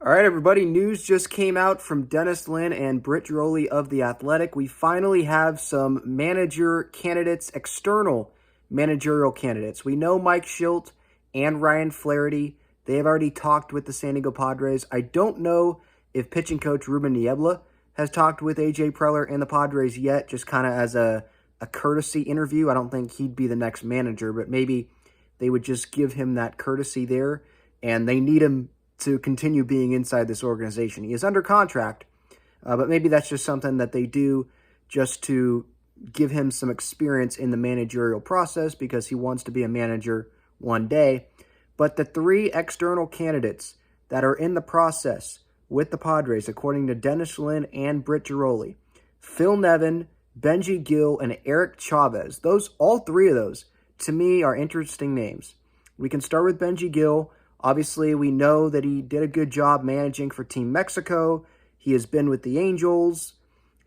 All right, everybody. News just came out from Dennis Lin and Britt Ghiroli of The Athletic. We finally have some manager candidates, external managerial candidates. We know Mike Shildt and Ryan Flaherty. They have already talked with the San Diego Padres. I don't know if pitching coach Ruben Niebla has talked with AJ Preller and the Padres yet, just kind of as a courtesy interview. I don't think he'd be the next manager, but maybe they would just give him that courtesy there, and they need him to continue being inside this organization. He is under contract, but maybe that's just something that they do just to give him some experience in the managerial process because he wants to be a manager one day. But the three external candidates that are in the process with the Padres, according to Dennis Lin and Britt Ghiroli, Phil Nevin, Benji Gil, and Eric Chavez, all three of those, to me, are interesting names. We can start with Benji Gil. Obviously, we know that he did a good job managing for Team Mexico. He has been with the Angels,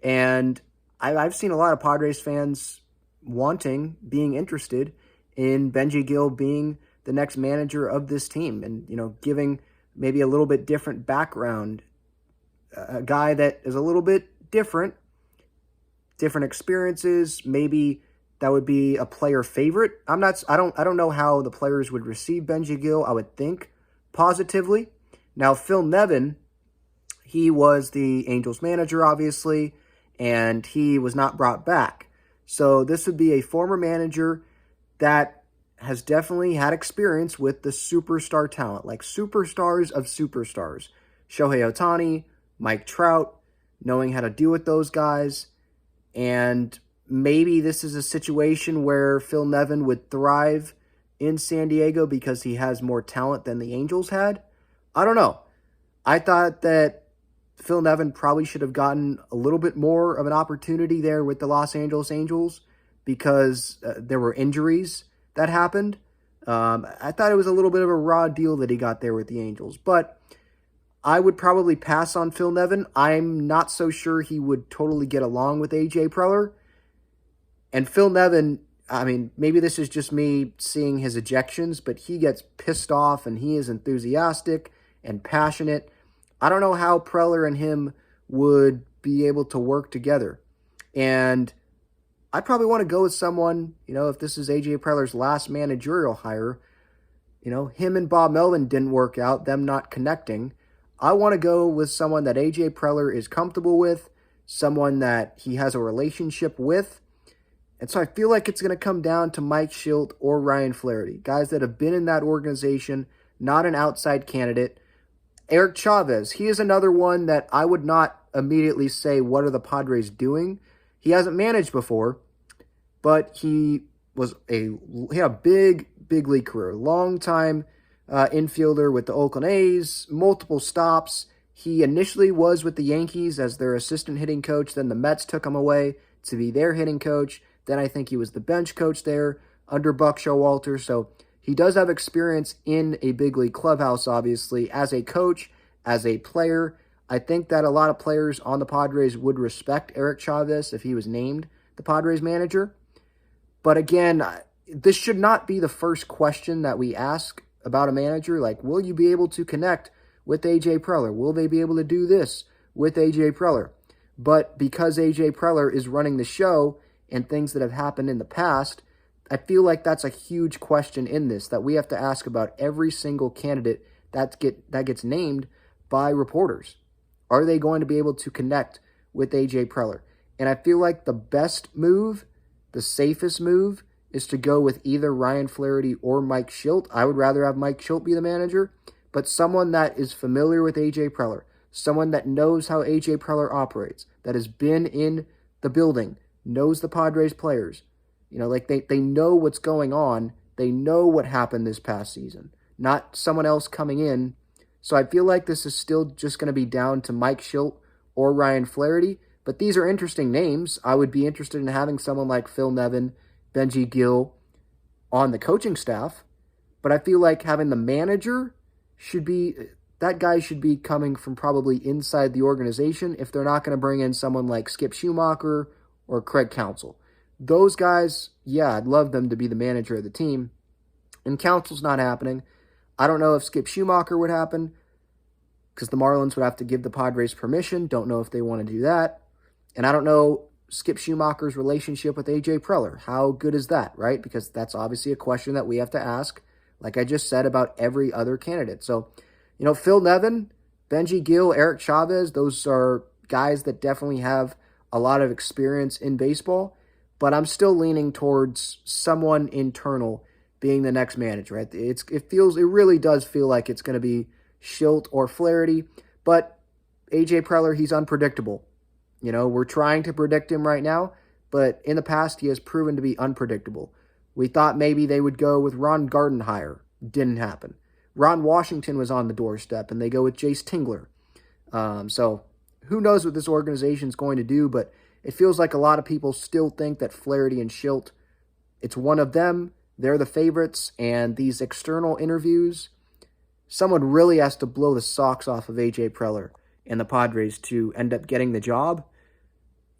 and I've seen a lot of Padres fans being interested in Benji Gil being the next manager of this team and, giving maybe a little bit different background, a guy that is a little bit different experiences. Maybe that would be a player favorite. I don't know how the players would receive Benji Gil. I would think positively. Now, Phil Nevin, he was the Angels manager, obviously, and he was not brought back. So this would be a former manager that has definitely had experience with the superstar talent, like superstars of superstars. Shohei Ohtani, Mike Trout, knowing how to deal with those guys. And maybe this is a situation where Phil Nevin would thrive in San Diego because he has more talent than the Angels had. I don't know. I thought that Phil Nevin probably should have gotten a little bit more of an opportunity there with the Los Angeles Angels because there were injuries that happened. I thought it was a little bit of a raw deal that he got there with the Angels, but I would probably pass on Phil Nevin. I'm not so sure he would totally get along with AJ Preller. And Phil Nevin, I mean, maybe this is just me seeing his ejections, but he gets pissed off and he is enthusiastic and passionate. I don't know how Preller and him would be able to work together. And I'd probably want to go with someone, if this is AJ Preller's last managerial hire, him and Bob Melvin didn't work out, them not connecting. I want to go with someone that AJ Preller is comfortable with, someone that he has a relationship with. And so I feel like it's going to come down to Mike Shildt or Ryan Flaherty, guys that have been in that organization, not an outside candidate. Eric Chavez, he is another one that I would not immediately say, what are the Padres doing? He hasn't managed before, but he had a big league career, long-time infielder with the Oakland A's, multiple stops. He initially was with the Yankees as their assistant hitting coach. Then the Mets took him away to be their hitting coach. Then I think he was the bench coach there under Buck Showalter. So he does have experience in a big league clubhouse, obviously, as a coach, as a player. I think that a lot of players on the Padres would respect Eric Chavez if he was named the Padres manager. But again, this should not be the first question that we ask about a manager. Like, will you be able to connect with AJ Preller? Will they be able to do this with AJ Preller? But because AJ Preller is running the show and things that have happened in the past, I feel like that's a huge question in this that we have to ask about every single candidate that gets named by reporters. Are they going to be able to connect with AJ Preller? And I feel like the best move, the safest move, is to go with either Ryan Flaherty or Mike Shildt. I would rather have Mike Shildt be the manager, but someone that is familiar with AJ Preller, someone that knows how AJ Preller operates, that has been in the building, knows the Padres players. They know what's going on. They know what happened this past season, not someone else coming in. So I feel like this is still just going to be down to Mike Shildt or Ryan Flaherty. But these are interesting names. I would be interested in having someone like Phil Nevin, Benji Gil on the coaching staff. But I feel like having the manager that guy should be coming from probably inside the organization if they're not going to bring in someone like Skip Schumacher or Craig Counsell. Those guys, yeah, I'd love them to be the manager of the team. And Counsell's not happening. I don't know if Skip Schumacher would happen. because the Marlins would have to give the Padres permission. Don't know if they want to do that. And I don't know Skip Schumacher's relationship with A.J. Preller. How good is that, right? Because that's obviously a question that we have to ask, like I just said, about every other candidate. So, Phil Nevin, Benji Gil, Eric Chavez, those are guys that definitely have a lot of experience in baseball, but I'm still leaning towards someone internal being the next manager. Right? It really does feel like it's going to be Shildt or Flaherty, but A.J. Preller, he's unpredictable. We're trying to predict him right now, but in the past, he has proven to be unpredictable. We thought maybe they would go with Ron Gardenhire. Didn't happen. Ron Washington was on the doorstep, and they go with Jace Tingler. So who knows what this organization is going to do, but it feels like a lot of people still think that Flaherty and Shildt, it's one of them. They're the favorites, and these external interviews, someone really has to blow the socks off of A.J. Preller and the Padres to end up getting the job,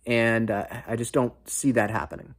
and I just don't see that happening.